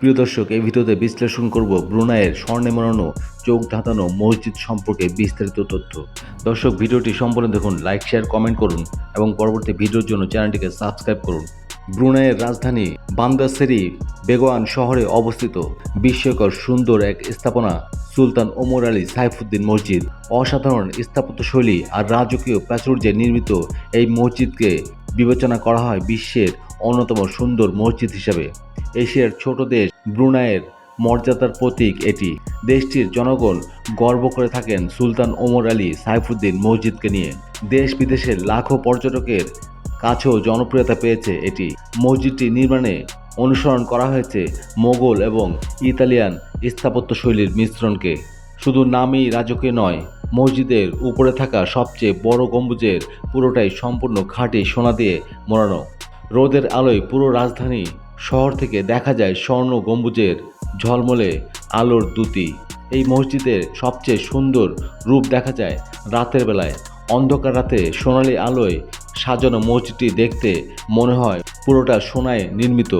প্রিয় দর্শক, এই ভিডিওতে বিশ্লেষণ করব ব্রুনাইয়ের স্বর্ণে মোড়ানো চোখ ধাঁধানো মসজিদ সম্পর্কে বিস্তারিত তথ্য। দর্শক, ভিডিওটি সম্পূর্ণ দেখুন, লাইক শেয়ার কমেন্ট করুন এবং পরবর্তী ভিডিওর জন্য চ্যানেলটিকে সাবস্ক্রাইব করুন। ব্রুনাইয়ের রাজধানী বান্দার সেরি বেগোয়ান শহরে অবস্থিত বিস্ময়কর সুন্দর এক স্থাপনা সুলতান ওমর আলী সাইফুদ্দিন মসজিদ। অসাধারণ স্থাপত্যশৈলী আর রাজকীয় প্রাচুর্যে নির্মিত এই মসজিদকে বিবেচনা করা হয় বিশ্বের অন্যতম সুন্দর মসজিদ হিসাবে। এশিয়ার ছোট দেশ ব্রুনাইয়ের মর্যাদার প্রতীক এটি। দেশটির জনগণ গর্ব করে থাকেন সুলতান ওমর আলী সাইফুদ্দিন মসজিদকে নিয়ে। দেশ বিদেশের লাখো পর্যটকের কাছেও জনপ্রিয়তা পেয়েছে এটি। মসজিদটি নির্মাণে অনুসরণ করা হয়েছে মোগল এবং ইতালিয়ান স্থাপত্যশৈলীর মিশ্রণকে। শুধু নামেই রাজকীয় নয়, মসজিদের উপরে থাকা সবচেয়ে বড় গম্বুজের পুরোটাই সম্পূর্ণ খাঁটি সোনা দিয়ে মোড়ানো। রোদের আলোয় পুরো রাজধানী শহর থেকে দেখা যায় স্বর্ণ গম্বুজের ঝলমলে আলোর দ্যুতি। এই মসজিদের সবচেয়ে সুন্দর রূপ দেখা যায় রাতের বেলায়। অন্ধকার রাতে সোনালি আলোয় সাজানো মসজিদটি দেখতে মনে হয় পুরোটা সোনায় নির্মিত,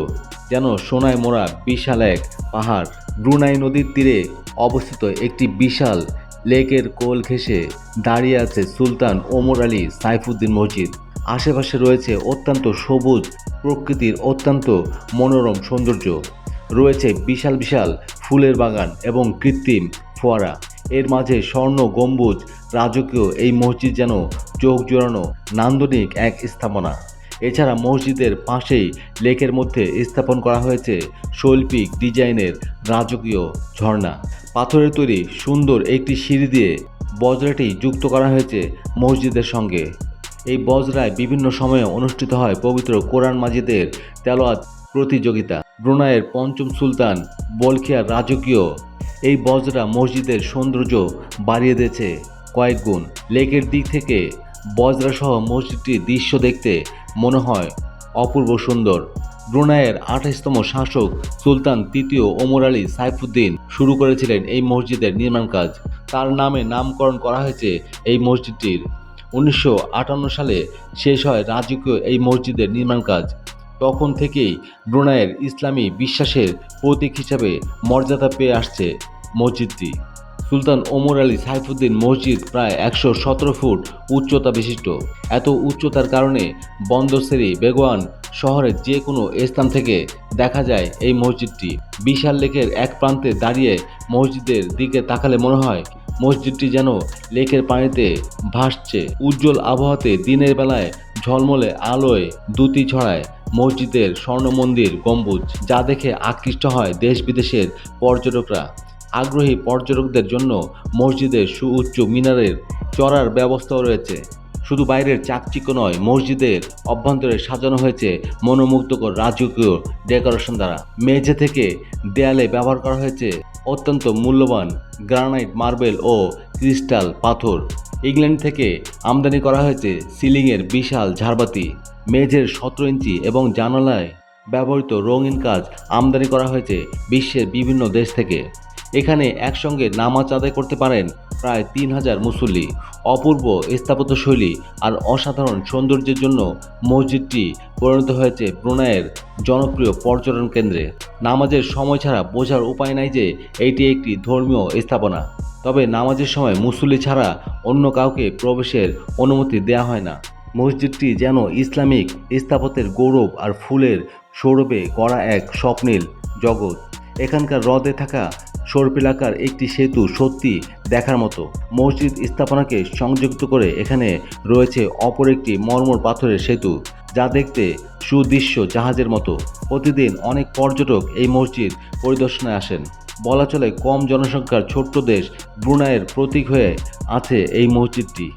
যেন সোনায় মোড়া বিশাল এক পাহাড়। ব্রুনাই নদীর তীরে অবস্থিত একটি বিশাল লেকের কোল ঘেঁষে দাঁড়িয়ে আছে সুলতান ওমর আলী সাইফুদ্দিন মসজিদ। আশেপাশে রয়েছে অত্যন্ত সবুজ প্রকৃতির অত্যন্ত মনোরম সৌন্দর্য। রয়েছে বিশাল বিশাল ফুলের বাগান এবং কৃত্রিম ফোয়ারা। এর মাঝে স্বর্ণ গম্বুজ রাজকীয় এই মসজিদ যেন চোখ জোড়ানো নান্দনিক এক স্থাপনা। এছাড়া মসজিদের পাশেই লেকের মধ্যে স্থাপন করা হয়েছে শৈল্পিক ডিজাইনের রাজকীয় ঝর্ণা। পাথরের তৈরি সুন্দর একটি সিঁড়ি দিয়ে বজরাটি যুক্ত করা হয়েছে মসজিদের সঙ্গে। এই বজরায় বিভিন্ন সময়ে অনুষ্ঠিত হয় পবিত্র কোরআন মাজিদের তেলাওয়াত প্রতিযোগিতা। ব্রুনাইয়ের পঞ্চম সুলতান বলখিয়ার রাজকীয় এই বজরা মসজিদের সৌন্দর্য বাড়িয়ে দিয়েছে কয়েক গুণ। লেকের দিক থেকে বজরাসহ মসজিদটির দৃশ্য দেখতে মনে হয় অপূর্ব সুন্দর। ব্রুনাইয়ের 28তম শাসক সুলতান তৃতীয় ওমর আলী সাইফুদ্দিন শুরু করেছিলেন এই মসজিদের নির্মাণ কাজ। তার নামে নামকরণ করা হয়েছে এই মসজিদটির। 1958 সালে শেষ হয় রাজকীয় এই মসজিদের নির্মাণ কাজ। তখন থেকেই ব্রুনাইয়ের ইসলামী বিশ্বাসের প্রতীক হিসাবে মর্যাদা পেয়ে আসছে মসজিদটি। সুলতান ওমর আলী সাইফুদ্দিন মসজিদ প্রায় 117 ফুট উচ্চতা বিশিষ্ট। এত উচ্চতার কারণে বন্দর সেরি বেগোয়ান শহরের যে কোনো স্থান থেকে দেখা যায় এই মসজিদটি। বিশাল লেকের এক প্রান্তে দাঁড়িয়ে মসজিদের দিকে তাকালে মনে হয় মসজিদটি যেন লেকের পানিতে ভাসছে। উজ্জ্বল আবহাওয়াতে দিনের বেলায় ঝলমলে আলোয় দ্যুতি ছড়ায় মসজিদের স্বর্ণ মন্দির গম্বুজ, যা দেখে আকৃষ্ট হয় দেশ বিদেশের পর্যটকরা। আগ্রহী পর্যটকদের জন্য মসজিদের সুউচ্চ মিনারের চড়ার ব্যবস্থাও রয়েছে। শুধু বাইরের চাকচিক্য নয়, মসজিদের অভ্যন্তরে সাজানো হয়েছে মনোমুগ্ধকর রাজকীয় ডেকোরেশন দ্বারা। মেঝে থেকে দেয়ালে ব্যবহার করা হয়েছে অত্যন্ত মূল্যবান গ্রানাইট, মার্বেল ও ক্রিস্টাল পাথর। ইংল্যান্ড থেকে আমদানি করা হয়েছে সিলিংয়ের বিশাল ঝাড়বাতি। মেঝের 17 ইঞ্চি এবং জানালায় ব্যবহৃত রঙিন কাজ আমদানি করা হয়েছে বিশ্বের বিভিন্ন দেশ থেকে। এখানে একসঙ্গে নামাজ আদায় করতে পারেন প্রায় 3000 মুসল্লি। অপূর্ব স্থাপত্যশৈলী আর অসাধারণ সৌন্দর্যের জন্য মসজিদটি পরিণত হয়েছে ব্রুনাইয়ের জনপ্রিয় পর্যটন কেন্দ্রে। নামাজের সময় ছাড়া বোঝার উপায় নাই যে এটি একটি ধর্মীয় স্থাপনা। তবে নামাজের সময় মুসল্লি ছাড়া অন্য কাউকে প্রবেশের অনুমতি দেওয়া হয় না। মসজিদটি যেন ইসলামিক স্থাপত্যের গৌরব আর ফুলের সৌরভে গড়া এক স্বপ্নীল জগৎ। এখানকার হ্রদে থাকা সর্পিলাকার একটি সেতু সত্যি দেখার মতো। মসজিদ স্থাপনাকে সংযুক্ত করে এখানে রয়েছে অপর একটি মর্মর পাথরের সেতু, যা দেখতে সুদৃশ্য জাহাজের মতো। প্রতিদিন অনেক পর্যটক এই মসজিদ পরিদর্শনে আসেন। বলা চলে কম জনসংখ্যার ছোট্ট দেশ ব্রুনাইয়ের প্রতীক হয়ে আছে এই মসজিদটি।